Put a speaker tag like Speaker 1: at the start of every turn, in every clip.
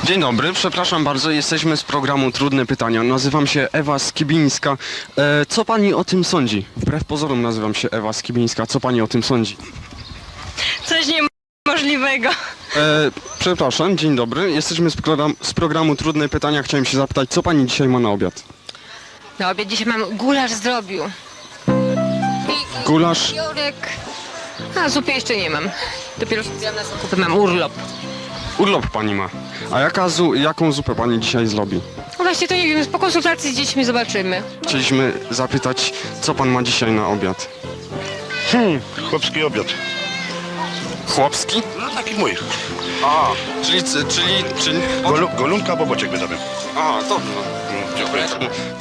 Speaker 1: Dzień dobry, przepraszam bardzo, jesteśmy z programu Trudne Pytania. Nazywam się Ewa Skibińska. Co pani o tym sądzi? Wbrew pozorom nazywam się Ewa Skibińska. Co pani o tym sądzi?
Speaker 2: Coś niemożliwego.
Speaker 1: Przepraszam, dzień dobry. Jesteśmy z programu Trudne Pytania. Chciałem się zapytać, co pani dzisiaj ma na obiad?
Speaker 2: Na obiad dzisiaj mam gulasz zdrobiu.
Speaker 1: Gulasz?
Speaker 2: Jorek. A zupy jeszcze nie mam. Dopiero szukam na zakupy, mam urlop.
Speaker 1: Urlop pani ma. A jaką zupę pani dzisiaj zrobi?
Speaker 2: No właśnie to nie wiem, po konsultacji z dziećmi zobaczymy.
Speaker 1: Chcieliśmy zapytać, co pan ma dzisiaj na obiad?
Speaker 3: Chłopski obiad.
Speaker 1: Chłopski?
Speaker 3: No taki mój.
Speaker 1: A, czyli...
Speaker 3: Golunka, boboczek wydamy.
Speaker 1: A, dobrze.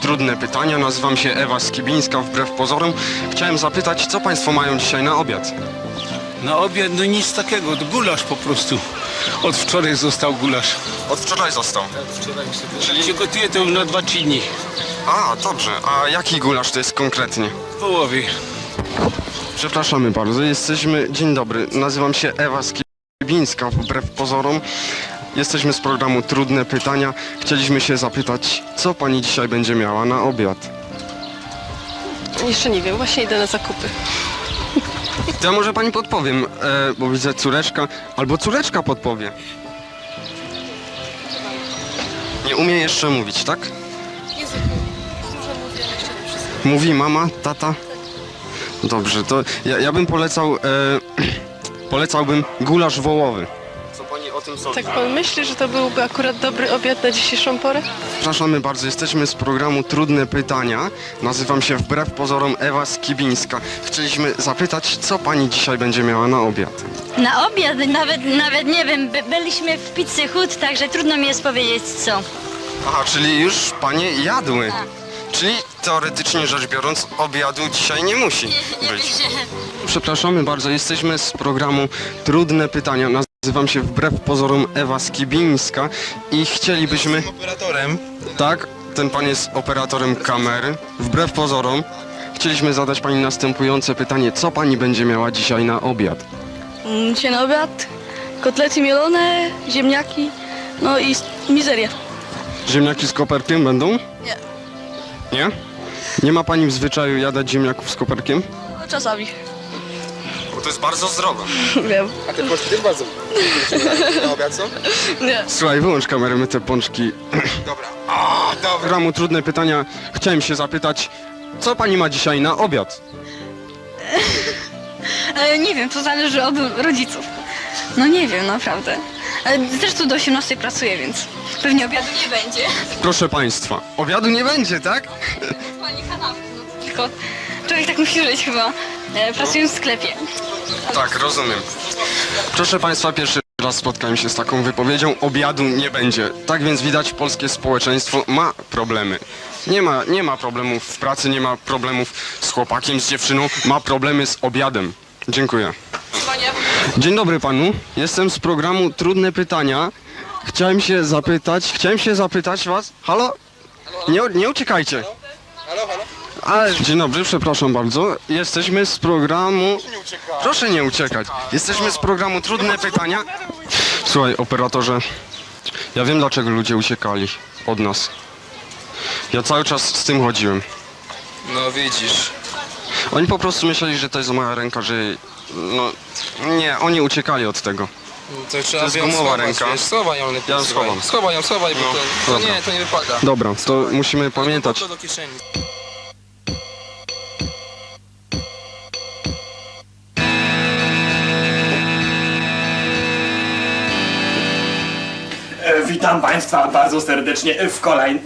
Speaker 1: Trudne pytania, nazywam się Ewa Skibińska, wbrew pozorom. Chciałem zapytać, co państwo mają dzisiaj na obiad?
Speaker 4: Na obiad no nic takiego, gulasz po prostu. Od wczoraj został gulasz.
Speaker 1: Od wczoraj został.
Speaker 4: Czyli się gotuje to na 2-3 dni.
Speaker 1: A, dobrze. A jaki gulasz to jest konkretnie?
Speaker 4: Wołowy.
Speaker 1: Przepraszamy bardzo, jesteśmy... Dzień dobry, nazywam się Ewa Skibińska, wbrew pozorom. Jesteśmy z programu Trudne Pytania. Chcieliśmy się zapytać, co pani dzisiaj będzie miała na obiad?
Speaker 5: Jeszcze nie wiem, właśnie idę na zakupy.
Speaker 1: To ja może pani podpowiem, bo widzę córeczka, albo córeczka podpowie. Nie umie jeszcze mówić, tak? Mówi mama, tata? Dobrze, to ja bym polecał, polecałbym gulasz wołowy. Co pani o tym sądzi?
Speaker 5: Tak pan myśli, że to byłby akurat dobry obiad na dzisiejszą porę?
Speaker 1: Przepraszamy bardzo, jesteśmy z programu Trudne Pytania. Nazywam się wbrew pozorom Ewa Skibińska. Chcieliśmy zapytać, co pani dzisiaj będzie miała na obiad?
Speaker 6: Na obiad nawet nie wiem, byliśmy w Pizzy Hut, także trudno mi jest powiedzieć co.
Speaker 1: Aha, czyli już panie jadły.
Speaker 6: Tak.
Speaker 1: Czyli teoretycznie rzecz biorąc, obiadu dzisiaj nie musi być. Przepraszamy bardzo, jesteśmy z programu Trudne Pytania. Nazywam się wbrew pozorom Ewa Skibińska i chcielibyśmy...
Speaker 3: Operatorem.
Speaker 1: Tak, ten pan jest operatorem kamery. Wbrew pozorom chcieliśmy zadać pani następujące pytanie. Co pani będzie miała dzisiaj na obiad?
Speaker 5: Dzisiaj na obiad kotlety mielone, ziemniaki, no i mizeria.
Speaker 1: Ziemniaki z koperkiem będą?
Speaker 5: Nie.
Speaker 1: Nie? Nie ma pani w zwyczaju jadać ziemniaków z koperkiem?
Speaker 5: No, czasami.
Speaker 1: Bo to jest bardzo zdrowe.
Speaker 5: Wiem.
Speaker 1: A te pączki też bardzo na obiad, co?
Speaker 5: Nie.
Speaker 1: Słuchaj, wyłącz kamerę, my te pączki...
Speaker 3: Dobra.
Speaker 1: W programu Trudne Pytania chciałem się zapytać, co pani ma dzisiaj na obiad?
Speaker 6: Nie wiem, to zależy od rodziców. No nie wiem, naprawdę. Zresztą do 18 pracuję, więc pewnie obiadu nie będzie.
Speaker 1: Proszę państwa, obiadu nie będzie, tak?
Speaker 6: Pani kanapki, no tylko człowiek tak musi żyć chyba, pracując w sklepie.
Speaker 1: Tak, rozumiem. Proszę państwa, pierwszy raz spotkałem się z taką wypowiedzią, obiadu nie będzie. Tak więc widać, polskie społeczeństwo ma problemy. Nie ma problemów w pracy, nie ma problemów z chłopakiem, z dziewczyną, ma problemy z obiadem. Dziękuję. Dzień dobry panu, jestem z programu Trudne Pytania. Chciałem się zapytać was... Halo? Nie uciekajcie. Ale dzień dobry, przepraszam bardzo. Jesteśmy z programu... Proszę nie uciekać. Jesteśmy z programu Trudne Pytania. Słuchaj, operatorze, ja wiem, dlaczego ludzie uciekali od nas. Ja cały czas z tym chodziłem.
Speaker 7: No widzisz.
Speaker 1: Oni po prostu myśleli, że to jest moja ręka, że... No... Nie, oni uciekali od tego.
Speaker 7: To trzeba
Speaker 1: jest
Speaker 7: ją
Speaker 1: gumowa
Speaker 7: schować,
Speaker 1: ręka.
Speaker 7: wiesz, schowaj ją lepiej.
Speaker 1: Ja ją
Speaker 7: słuchaj.
Speaker 1: schowam.
Speaker 7: Schowaj, bo
Speaker 1: No,
Speaker 7: to
Speaker 1: dobra.
Speaker 7: nie, to nie wypada.
Speaker 1: Dobra, to musimy pamiętać.
Speaker 7: To do kieszeni.
Speaker 8: Witam Państwa bardzo serdecznie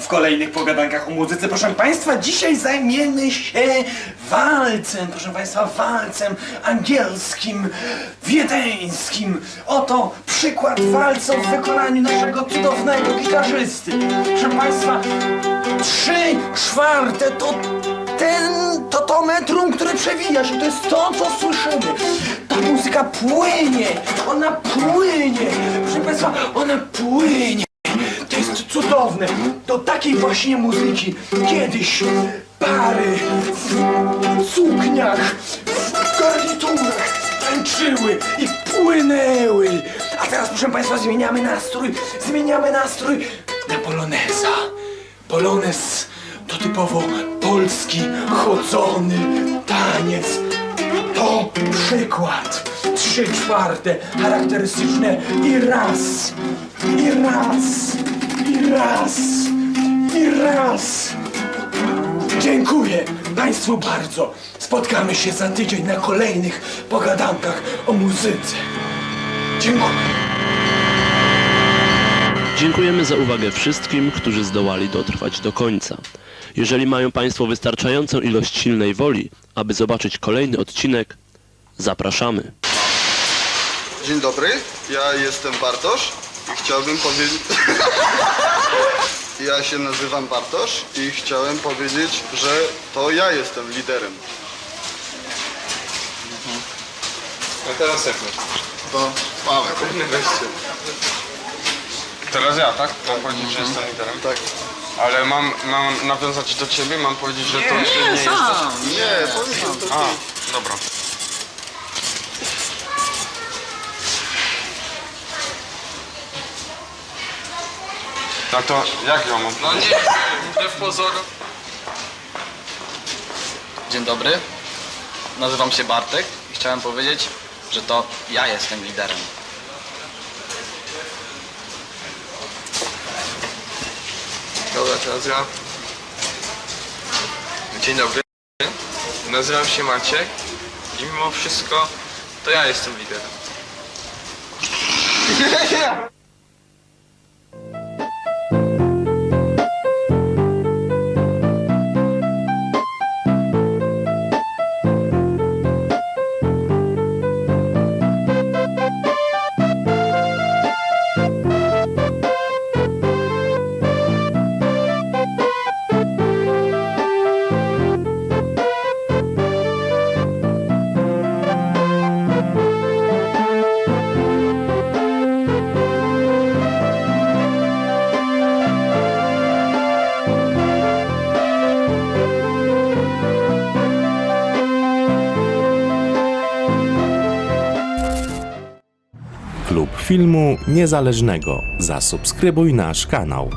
Speaker 8: w kolejnych pogadankach o muzyce. Proszę Państwa, dzisiaj zajmiemy się walcem, proszę Państwa, walcem angielskim, wiedeńskim. Oto przykład walca w wykonaniu naszego cudownego gitarzysty. Proszę Państwa, 3/4 to metrum, które przewija się, to jest to, co słyszymy. Ta muzyka płynie, ona płynie, proszę Państwa, ona płynie. To jest cudowne. Do takiej właśnie muzyki kiedyś pary w sukniach, w garniturach tańczyły i płynęły. A A teraz, proszę państwa, zmieniamy nastrój na poloneza. Polonez to typowo polski, chodzony taniec. To przykład. 3/4 charakterystyczne i raz, i raz, i raz, i raz. Dziękuję Państwu bardzo. Spotkamy się za tydzień na kolejnych pogadankach o muzyce. Dziękuję.
Speaker 9: Dziękujemy za uwagę wszystkim, którzy zdołali dotrwać do końca. Jeżeli mają Państwo wystarczającą ilość silnej woli, aby zobaczyć kolejny odcinek, zapraszamy.
Speaker 10: Dzień dobry, ja jestem Bartosz i chciałbym powiedzieć... Ja się nazywam Bartosz i chciałem powiedzieć, że to ja jestem liderem.
Speaker 7: No teraz jak
Speaker 10: To Paweł.
Speaker 1: Teraz ja, tak? Mam powiedzieć, że jestem liderem?
Speaker 10: Tak.
Speaker 1: Ale mam nawiązać do ciebie? Mam powiedzieć, że to ty nie jesteś?
Speaker 10: Nie, powiedział to ty.
Speaker 1: A, dobra. No to jak ją mam?
Speaker 7: No nie, wbrew pozorom.
Speaker 11: Dzień dobry, nazywam się Bartek i chciałem powiedzieć, że to ja jestem liderem.
Speaker 7: Dobra, teraz ja. Dzień dobry, nazywam się Maciek i mimo wszystko to ja jestem liderem.
Speaker 12: Klub Filmu Niezależnego. Zasubskrybuj nasz kanał.